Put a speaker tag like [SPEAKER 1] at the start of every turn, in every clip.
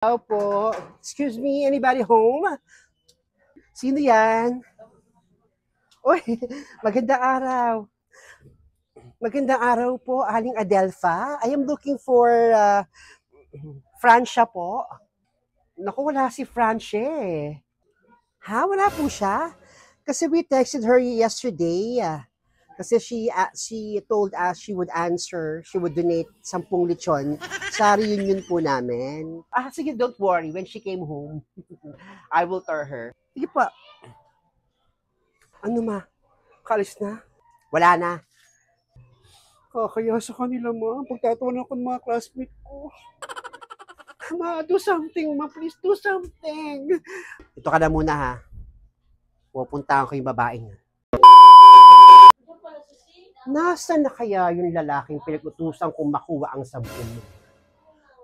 [SPEAKER 1] Tao po. Excuse me, anybody home? Sino yan? Uy, magandang araw. Magandang araw po, Aling Adelpha. I am looking for Francia po. Naku, wala si Francia eh. Ha? Wala po siya? Kasi we texted her yesterday. Kasi she told us she would donate 10 lechon sa reunion po namin. Sige, don't worry. When she came home, I will tell her. Sige po. Ano ma? Kalis na? Wala na. Kaya sa kanila ma, pagtatawanan ko ng mga classmate ko. Ma, do something ma, please do something. Ito ka na muna ha. Pupuntahan ko yung babaeng. Nasaan na kaya yung lalaking pinag-utusan kong makuha ang 10 mo?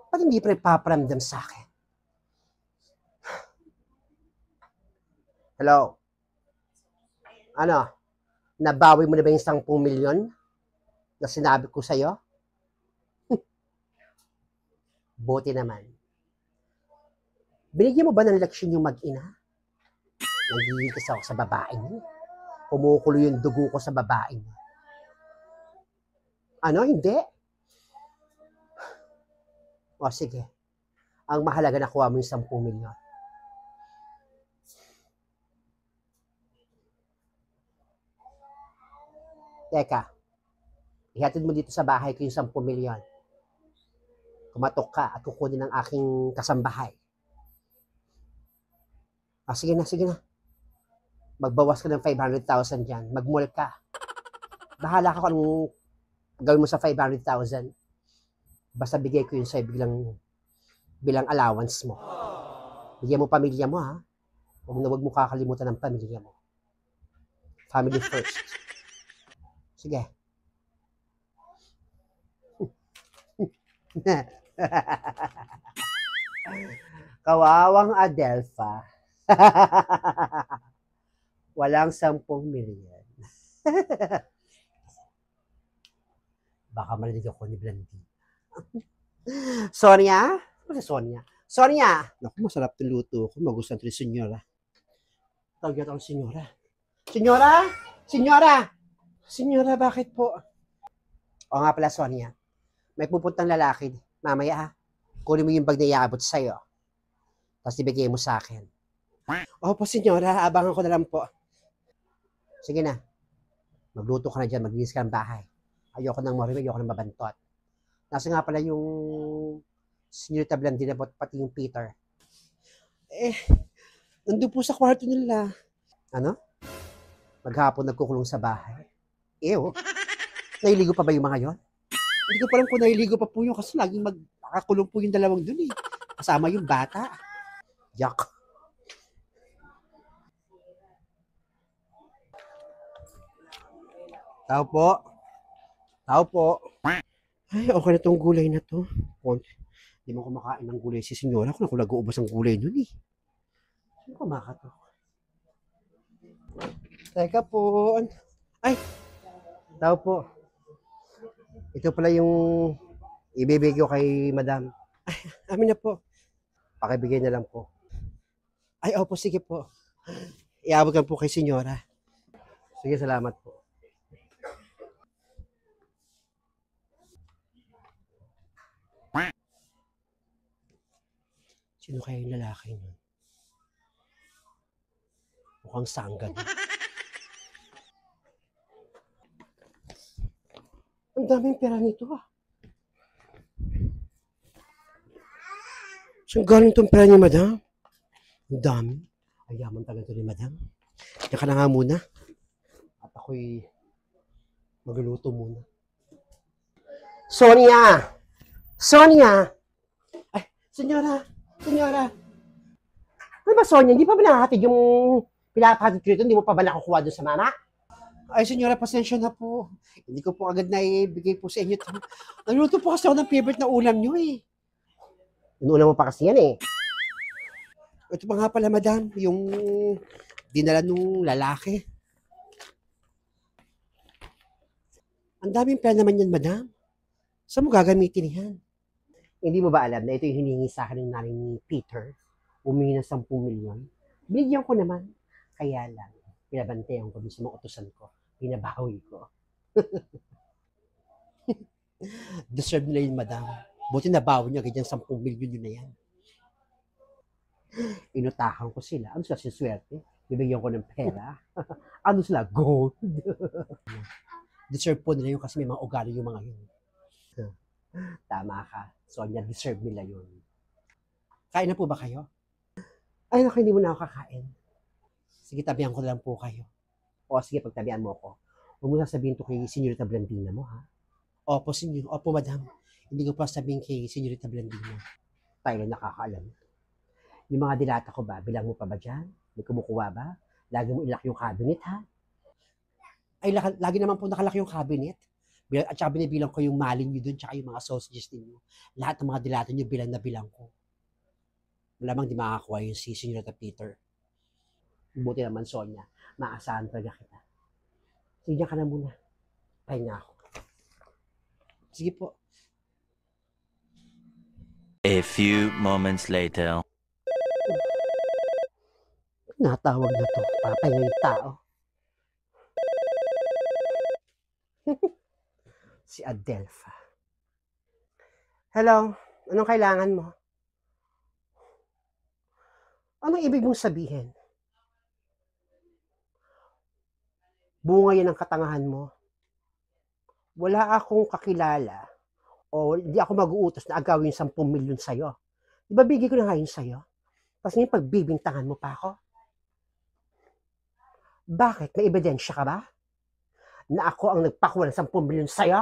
[SPEAKER 1] Ba't hindi pa nagpaparamdam sa akin? Hello? Ano? Nabawi mo na ba yung 10 milyon na sinabi ko sa'yo? Buti naman. Binigyan mo ba ng leksyon yung mag-ina? Nagigil kasi ako sa babaeng niya. Kumukulo yung dugo ko sa babaeng niya. Ano? Hindi? O sige. Ang mahalaga nakuha mo yung 10 milyon. Teka. Ihatid mo dito sa bahay ko yung 10 milyon. Kumatok ka at kukunin ng aking kasambahay. Sige na, sige na. Magbawas ka ng 500,000 dyan. Mag-mall ka. Bahala ka kung anong gawin mo sa 500,000. Basta bigay ko yun sa'yo bilang allowance mo. Bigyan mo pamilya mo ha. Huwag mo kakalimutan ng pamilya mo. Family first. Sige. Kawawang Adelpha. Walang 10 milyon. Baka marinig ako ni Blandy. Sonia? Ano si Sonia? Sonia! Naku, masarap yung luto ko. Magustuhan ito ni Senyora. Tawag ako Senyora. Senyora? Senyora! Senyora, bakit po? O nga pala, Sonia. May pupuntang lalaki. Mamaya ha. Kunin mo yung bag na iaabot sa'yo. Tapos ibigay mo sa akin. Opo, Senyora. Abangan ko na lang po. Sige na. Magluto ka na dyan. Maglinis ka ng bahay. Ayoko nang marimig. Ayoko nang mabantot. Nasa nga pala yung Senyorita Blandina pati yung Peter. Nandun po sa kwarto nila. Ano? Maghapon nagkukulong sa bahay. Ew. Nailigo pa ba yung mga yon? Hindi ko pa alam kung nailigo pa po yun kasi laging nakakulong po yung dalawang dun eh. Kasama yung bata. Yak. Tao po. Tao po. Ay, okay na tong gulay na to. Hindi mo kumakain ng gulay si Senyora kung ako nag-uubos ng gulay nun eh. Sino kumakato? Teka po. Ay! Tao po. Ito pala yung ibibigay ko kay madam. Ay, amin na po. Pakibigay na lang po. Ay, opo, sige po. Iabot lang po kay Senyora. Sige, salamat po. Sino kaya yung lalaki nun? Mukhang sanggad. Ang daming pera nito ah. Saan galing itong pera ni madam? Ang dami. Ayaman talaga ito ni madam. Diyan ka na nga muna. At ako'y magluluto muna. Sonia! Sonia! Ay, Senyora! Senyora! Ano ba, Sonia? Hindi pa ba nakahatid yung pinapahatid ko ito? Hindi mo pa ba nakukuha doon sa mama? Ay, Senyora, pasensya na po. Hindi ko po agad na ibigay po sa inyo. Nagluto po kasi ako ng favorite na ulam nyo eh. Inuulam mo pa kasi yan eh. Ito pa nga pala, madam, yung dinala nung lalaki. Ang daming pera naman yan, madam. Saan mo gagamitin yan? Hindi mo ba alam na ito yung hinihingi sa akin ng nanay ni Peter? Humingi ng 10 milyon. Binigyan ko naman. Kaya lang, pinabantayan ko dun sa mga utusan ko. Binabawi ko. Deserve nila yun, madam. Buti nabawi niya ganyan 10 milyon yun na yan. Inutakan ko sila. Ano sila sinswerte? Bibigyan ko ng pera. Ano sila? Gold. Deserve po nila yun kasi may mga ugali yung mga yun. Tama ka. Sonia, deserve nila yun. Kain na po ba kayo? Ay, naku, hindi mo na ako kakain. Sige, tabihan ko lang po kayo. O sige, pagtabihan mo ako. Huwag mo sasabihin to kay Senyorita Blandina mo, ha? Opo, senyor. Opo, madam. Hindi ko pa sabihin kay Senyorita Blandina. Tayo lang nakakaalam. Yung mga dilata ko ba, bilang mo pa ba dyan? May kumukuha ba? Lagi mo ilak yung cabinet, ha? Ay, lagi naman po nakalak yung cabinet. At saka binibilang ko yung malin nyo dun, tsaka yung mga sausages ninyo. Lahat ng mga dilata nyo, bilang na bilang ko. Malamang di makakakuha yung si Senyorita Peter. Buti naman, Sonia. Maasahan talaga kita. Sige, diyan ka na muna. Pahinga ako. Sige po.
[SPEAKER 2] A few moments later.
[SPEAKER 1] Natawag na to. Papahinga yung tao. Si Adelpha. Hello, anong kailangan mo? Anong ibig mong sabihin? Bunga yan ang katangahan mo. Wala akong kakilala o hindi ako mag-uutos na agawin 10 milyon sa'yo. Di ba bigay ko na ngayon sa'yo? Tapos ngayon pagbibintangan mo pa ako? Bakit? May ebidensya ka ba? Na ako ang nagpakuha ng 10 milyon sa'yo?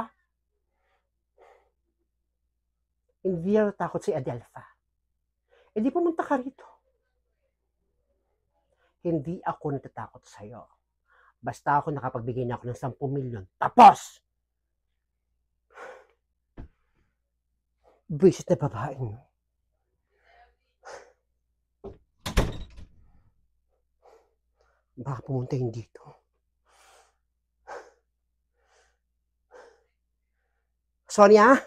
[SPEAKER 1] Hindi ako takot si Adelpha. E di pumunta ka rito. Hindi ako natatakot sa'yo. Basta ako nakapagbigay na ako ng 10 milyon. Tapos! Visit na babae mo. Baka pumunta yun dito. Sonia?